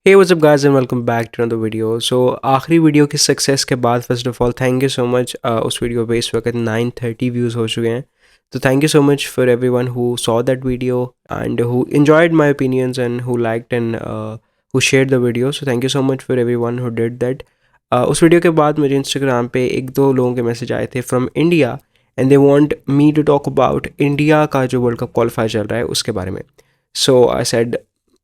Hey, what's up guys and welcome back to another video. So आखिरी video की success के बाद first of all thank you so much. उस video पे इस वक्त 930 व्यूज़ हो चुके हैं। तो thank you so much for everyone who saw that video and who enjoyed my opinions and who liked and who shared the video. So thank you so much for everyone who did that. उस video के बाद मुझे Instagram पे एक दो लोगों के message आए थे from India and they want me to talk about India का जो वर्ल्ड कप क्वालिफाई चल रहा है उसके बारे में. So I said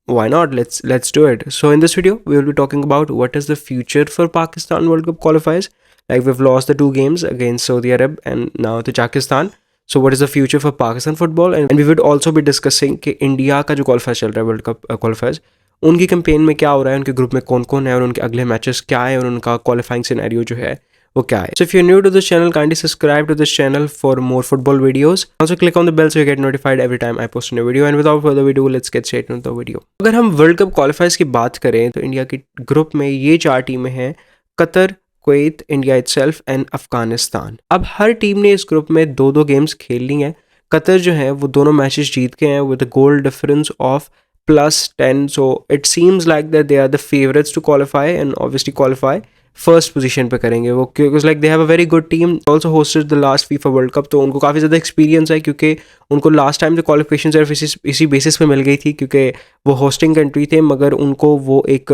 why not, let's do it. So in this video we will be talking about what is the future for Pakistan World Cup qualifiers. Like, we've lost the two games against Saudi Arab and now to Pakistan. So what is the future for Pakistan football, and we would also be discussing कि India का जो qualifier चल रहा है world cup क्वालिफायर्स, उनकी campaign में क्या हो रहा है, उनके ग्रुप में कौन कौन है और उनके अगले मैचेस क्या है और उनका क्वालिफाइंग सिनेरियो जो है वो क्या है. So if you're new to this channel, kindly subscribe to this channel for more football videos. Also click on the bell so you get notified every time I post a new video. And without further ado, let's get straight into the video. अगर हम world cup क्वालिफायर्स की बात करें तो India की group में ये चार टीमें हैं: Qatar, Kuwait, India itself and Afghanistan. अब हर टीम ने इस ग्रुप में दो दो गेम्स खेलनी है. कतर जो है वो दोनों मैचेस जीत के हैं with a goal difference of +10. So it seems like that they are the favorites to qualify and obviously qualify first position पे करेंगे वो, क्योंकि like they have a very good team. Also hosted the last FIFA world cup, तो उनको काफ़ी ज़्यादा experience है क्योंकि उनको लास्ट टाइम जो क्वालिफिकेशन सिर्फ इसी बेसिस पे मिल गई थी क्योंकि वो होस्टिंग कंट्री थे, मगर उनको वो एक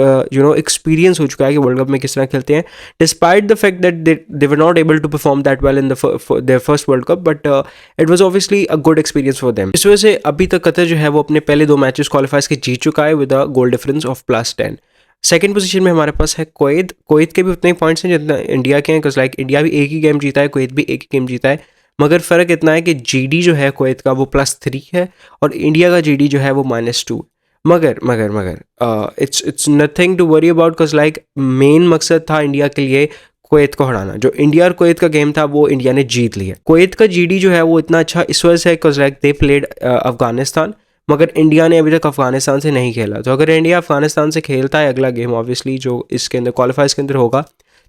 एक्सपीरियंस हो चुका है कि वर्ल्ड कप में किस तरह खेलते हैं. Despite the fact that they were not able to perform that well in their first world cup, but it was obviously a good experience for them. इस वजह से अभी तक कतर जो है वो अपने पहले दो मैचेस क्वालिफाइज के जीत चुका है with a goal difference of +10. Second position में हमारे पास है कुवैत. कुवैत के भी उतने ही पॉइंट्स हैं जितना इंडिया के हैं, बिकॉज लाइक इंडिया भी एक ही गेम जीता है, कुवैत भी एक ही गेम जीता है, मगर फ़र्क इतना है कि जीडी जो है कुवैत का वो +3 है और इंडिया का जीडी जो है वो -2. मगर मगर मगर it's nothing to worry about, because like main मकसद था इंडिया के लिए कुवैत को हराना. जो इंडिया और कुवैत का गेम था वो इंडिया ने जीत लिया. कुवैत का जीडी जो है वो इतना अच्छा इस वजह से है because like they played Afghanistan, मगर इंडिया ने अभी तक अफगानिस्तान से नहीं खेला. तो अगर इंडिया अफगानिस्तान से खेलता है अगला गेम ऑब्वियसली जो इसके अंदर क्वालिफाइज के अंदर होगा,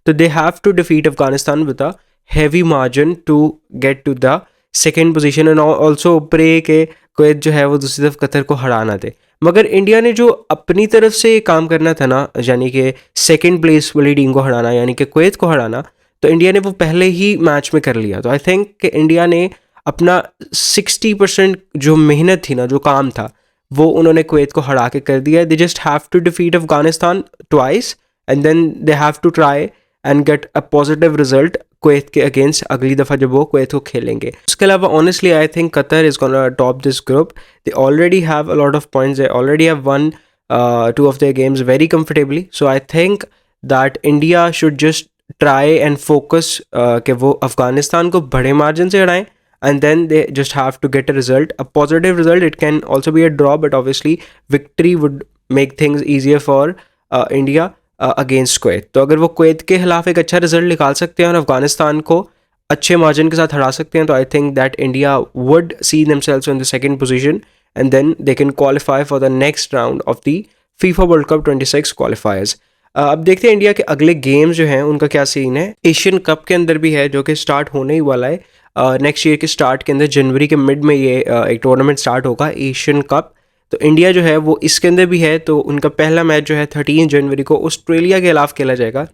तो they have to defeat Afghanistan with a heavy margin to get to the second position and also pray के कुवैत जो है वो दूसरी तरफ कतर को हराना दे. मगर इंडिया ने जो अपनी तरफ से काम करना था ना, यानी कि सेकेंड प्लेस वाली टीम को हराना, यानी कि कुवैत को हराना, तो इंडिया ने वो पहले ही मैच में कर लिया. तो आई थिंक कि इंडिया ने अपना 60% जो मेहनत थी ना, जो काम था, वो उन्होंने कुवैत को हरा के कर दिया. They just have to defeat Afghanistan twice and then they have to try and get a positive result Kuwait के अगेंस्ट अगली दफ़ा जब वो कुवैत को खेलेंगे. उसके अलावा honestly I think Qatar is gonna top this group. They already have a lot of points, they already have won two of their games very comfortably. So I think that India should just try and focus कि वो अफगानिस्तान को बड़े margin से हराएं and then they just have to get a result, a positive result. It can also be a draw, but obviously victory would make things easier for India against Kuwait. तो अगर वो Kuwait के खिलाफ एक अच्छा result निकाल सकते हैं और अफगानिस्तान को अच्छे मार्जिन के साथ हरा सकते हैं, तो I think that India would see themselves in the second position and then they can qualify for the next round of the FIFA world cup 26 qualifiers. अब देखते हैं इंडिया के अगले गेम्स जो हैं उनका क्या सीन है. एशियन कप के अंदर भी है जो कि स्टार्ट होने ही वाला है. नेक्स्ट ईयर के स्टार्ट के अंदर जनवरी के मिड में ये एक टूर्नामेंट स्टार्ट होगा, एशियन कप. तो इंडिया जो है वो इसके अंदर भी है. तो उनका पहला मैच जो है 13 जनवरी को ऑस्ट्रेलिया के खिलाफ खेला जाएगा.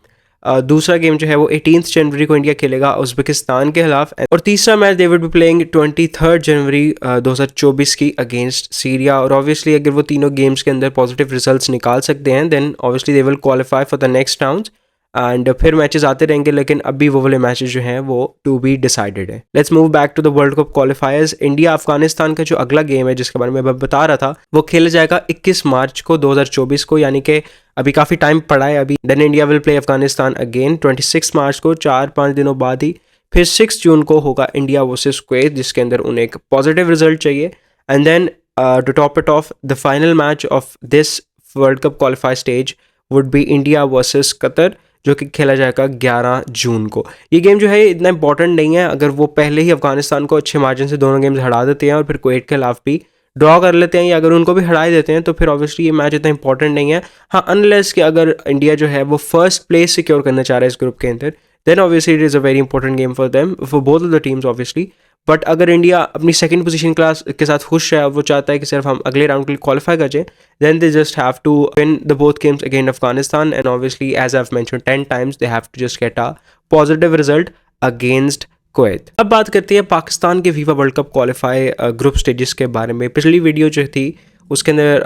दूसरा गेम जो है वो 18 जनवरी को इंडिया खेलेगा उज़्बेकिस्तान के खिलाफ, और तीसरा match they will be playing 23 जनवरी 2024 की अगेंस्ट सीरिया. और ऑब्वियसली अगर वो तीनों गेम्स के अंदर पॉजिटिव रिजल्ट्स निकाल सकते हैं then obviously they will qualify for the next round and फिर मैचेस आते रहेंगे. लेकिन अभी वो वाले मैचेस जो हैं वो टू बी डिसाइडेड है. Let's move back to the world cup qualifiers. India Afghanistan का जो अगला गेम है जिसके बारे में मैं बता रहा था वो खेला जाएगा 21 मार्च को 2024 को, यानी कि अभी काफ़ी टाइम पड़ा है अभी. Then India will play Afghanistan again 26 March को, 4-5 दिनों बाद ही. फिर 6 जून को होगा इंडिया वर्सेस कुवैत जिसके अंदर उन्हें एक पॉजिटिव रिजल्ट चाहिए. And then to top it off the final match of this world cup qualify stage would be India versus Qatar जो कि खेला जाएगा 11 जून को. ये गेम जो है इतना इंपॉर्टेंट नहीं है. अगर वो पहले ही अफगानिस्तान को अच्छे मार्जिन से दोनों गेम्स हरा देते हैं और फिर कुवैत के खिलाफ भी ड्रॉ कर लेते हैं या अगर उनको भी हरा देते हैं तो फिर ऑब्वियसली ये मैच इतना इंपॉर्टेंट नहीं है. हाँ, अनलेस कि अगर इंडिया जो है वो फर्स्ट प्लेस सिक्योर करना चाह रहा है इस ग्रुप के अंदर, then obviously it is a very important game for them, for both of the teams obviously. But अगर इंडिया अपनी सेकंड पोजीशन क्लास के साथ खुश है, वो चाहता है कि सिर्फ हम अगले राउंड के लिए क्वालिफाई कर जाएं, then they just have to win the both games against Afghanistan and obviously as I have mentioned 10 times they have to just get a positive result against Kuwait. अब बात करते हैं पाकिस्तान के FIFA world cup qualify group stages के बारे में। पिछली video जो थी उसके अंदर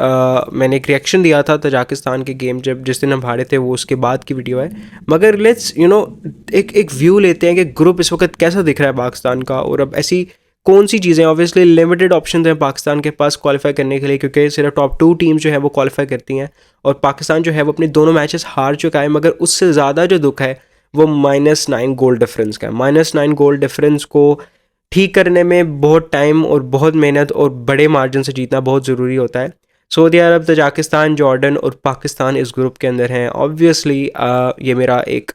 मैंने एक रिएक्शन दिया था तजाकिस्तान के गेम जब जिस दिन हम हारे थे, वो उसके बाद की वीडियो है। मगर लेट्स एक व्यू लेते हैं कि ग्रुप इस वक्त कैसा दिख रहा है पाकिस्तान का, और अब ऐसी कौन सी चीज़ें, ऑब्वियसली लिमिटेड ऑप्शन हैं पाकिस्तान के पास क्वालिफाई करने के लिए, क्योंकि सिर्फ टॉप 2 टीम जो है वो क्वालिफाई करती हैं, और पाकिस्तान जो है वो अपने दोनों मैचेस हार चुका है। मगर उससे ज़्यादा जो दुख है वो -9 गोल डिफरेंस का है। -9 गोल डिफरेंस को ठीक करने में बहुत टाइम और बहुत मेहनत और बड़े मार्जिन से जीतना बहुत ज़रूरी होता है। सऊदी अरब, तजाकिस्तान, जॉर्डन और पाकिस्तान इस ग्रुप के अंदर हैं। ऑब्वियसली ये मेरा एक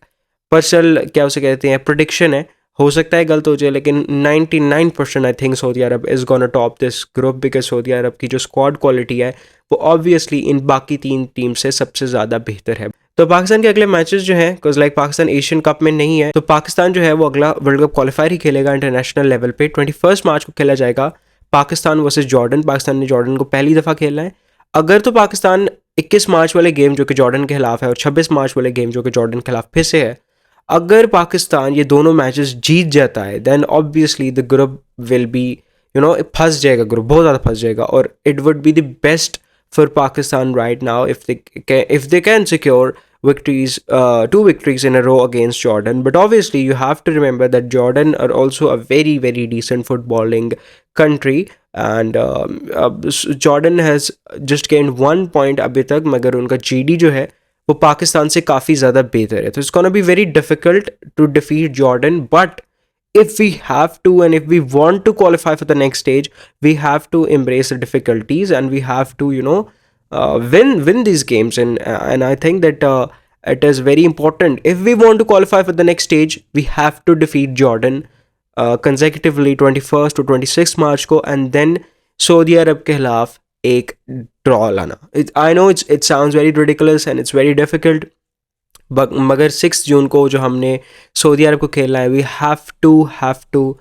पर्सनल क्या उसे कहते हैं प्रेडिक्शन है, हो सकता है गलत हो जाए, लेकिन 99% I think Saudi Arab is gonna top this group, because Saudi Arab की जो स्क्वाड क्वालिटी है वो ऑब्वियसली इन बाकी 3 टीम से सबसे ज़्यादा बेहतर है। तो पाकिस्तान के अगले मैचेस जो हैं, because like Pakistan Asian cup में नहीं है, तो पाकिस्तान जो है वो अगला वर्ल्ड कप क्वालिफायर ही खेलेगा इंटरनेशनल लेवल पे। 21 मार्च को खेला जाएगा पाकिस्तान वर्सेस जॉर्डन। पाकिस्तान ने जॉर्डन को पहली दफ़ा खेलना है। अगर तो पाकिस्तान 21 मार्च वाले गेम जो कि जॉर्डन के खिलाफ है और 26 मार्च वाले गेम जो कि जॉर्डन के खिलाफ फिर से है, अगर पाकिस्तान ये दोनों मैचेस जीत जाता है, then obviously the group will be फंस जाएगा, ग्रुप बहुत ज़्यादा फंस जाएगा, और it would be the best for Pakistan right now if they can secure victories, 2 victories in a row against Jordan. But obviously you have to remember that Jordan are also a very very decent footballing country, and Jordan has just gained 1 point अभी तक, मगर उनका GD जो है वो पाकिस्तान से काफ़ी ज़्यादा बेहतर है। तो it's gonna be very difficult to defeat Jordan, but if we have to and if we want to qualify for the next stage, we have to embrace the difficulties and we have to win these games, and I think that it is very important. If we want to qualify for the next stage, we have to defeat Jordan consecutively 21st to 26th March को, and then Saudi अरब के खिलाफ एक draw लाना. I know it sounds very ridiculous and it's very difficult, मगर 6 जून को जो हमने Saudi अरब को खेलना है, we have to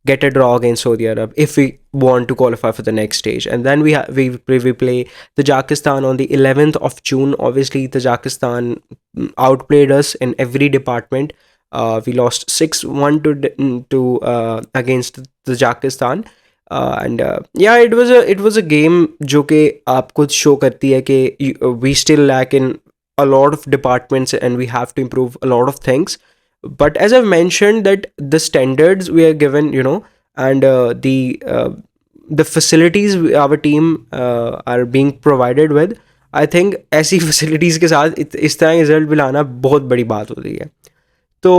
get a draw against Saudi Arab if we want to qualify for the next stage. And then we play Tajikistan on the 11th of June. Obviously Tajikistan outplayed us in every department. We lost 6-1 to against Tajikistan. And yeah, it was a game जो कि आपको show करती है कि we still lack in a lot of departments and we have to improve a lot of things. But as I've mentioned that the standards we are given, and the facilities our team are being provided with, I think ऐसी facilities के साथ इस तरह result भी लाना बहुत बड़ी बात होती है। तो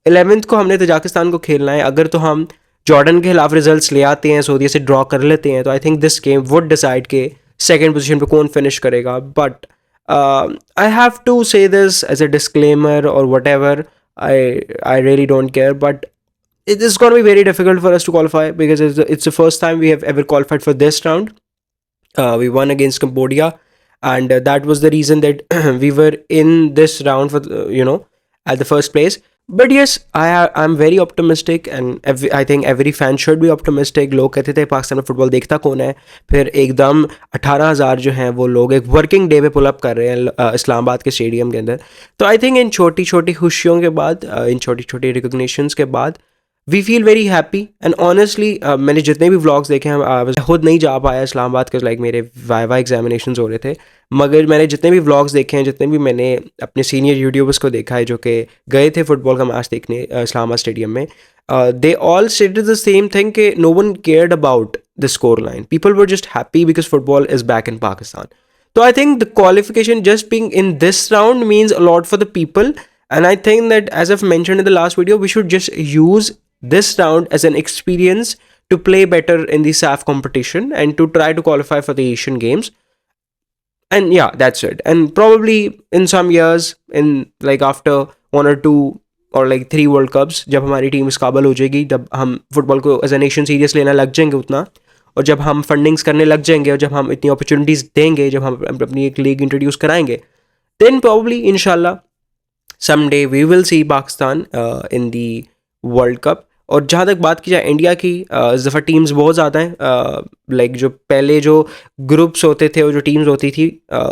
11th को हमने तजाकिस्तान को खेलना है। अगर तो हम जॉर्डन के खिलाफ रिजल्ट्स ले आते हैं, सऊदी से ड्रॉ कर लेते हैं, तो I think this game would decide के सेकेंड पोजीशन पे कौन फिनिश करेगा। बट आई हैव टू से दिस एज अ डिस्क्लेमर और what ever, I really don't care, but it is going to be very difficult for us to qualify because it's the first time we have ever qualified for this round. We won against Cambodia, and that was the reason that we were in this round for at the first place. But yes, I'm very optimistic, and I think every fan should be optimistic. लोग कहते थे पाकिस्तान में football देखता कौन है, फिर एकदम 18,000 जो हैं वो लोग एक वर्किंग डे पे पुल अप कर रहे हैं इस्लामाबाद के स्टेडियम के अंदर। तो आई थिंक इन छोटी छोटी खुशियों के बाद, इन छोटी छोटी रिकग्निशंस के बाद we feel very happy. And honestly मैंने जितने भी व्लॉग्स देखे हैं, खुद नहीं जा पाया इस्लामाबाद के, लाइक मेरे वाइवा एग्जामिनेशन हो रहे थे, मगर मैंने जितने भी व्लॉग्स देखे हैं, जितने भी मैंने अपने सीनियर यूट्यूबर्स को देखा है जो कि गए थे फुटबॉल का मैच देखने इस्लामाबाद स्टेडियम में, they all stated the same thing कि no one cared about the score line, people were just happy because football is back in Pakistan. So I think the qualification just being in this round means a lot for the people, and I think that, as I've mentioned in the last video, we should just use this round as an experience to play better in the SAF competition and to try to qualify for the Asian Games. And yeah, that's it. And probably in some years, in like after 1 or 2 or like 3 World Cups, जब हमारी team इस काबिल हो जाएगी, जब हम football को as a nation serious लेना लग जाएंगे उतना, और जब हम फंडिंग्स करने लग जाएंगे, और जब हम इतनी अपॉर्चुनिटीज़ देंगे, जब हम अपनी एक लीग इंट्रोड्यूस कराएंगे, देन प्रॉब्ली इंशाल्लाह someday we will see Pakistan in the World Cup. और जहाँ तक बात की जाए इंडिया की, इस दफ़ा टीम्स बहुत ज़्यादा हैं, लाइक जो पहले जो ग्रुप्स होते थे और जो टीम्स होती थी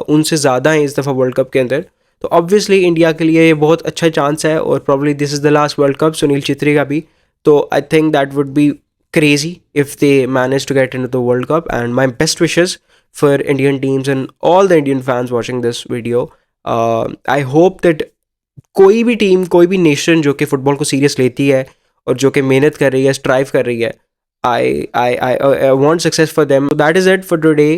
उनसे ज़्यादा हैं इस दफ़ा वर्ल्ड कप के अंदर। तो ऑब्वियसली इंडिया के लिए ये बहुत अच्छा चांस है, और probably this is the last world cup Sunil Chhetri का भी। तो I think that would be crazy if they manage to get into the World Cup. And my best wishes for Indian teams and all the Indian fans watching this video. I hope that कोई भी team, कोई भी nation जो कि football को serious लेती है और जो कि मेहनत कर रही है, स्ट्राइव कर रही है, I want success for them. So that is it for today.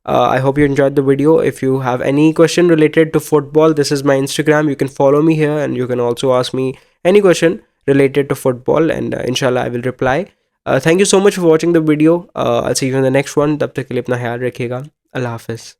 I hope you enjoyed the video. If you have any question related to football, this is my Instagram. You can follow me here, and you can also ask me any question related to football, and inshallah I will reply. Thank you so much for watching the video. I'll see you in the next one. तब तक के लिए अपना ख्याल रखिएगा. अल्लाह हाफिज़.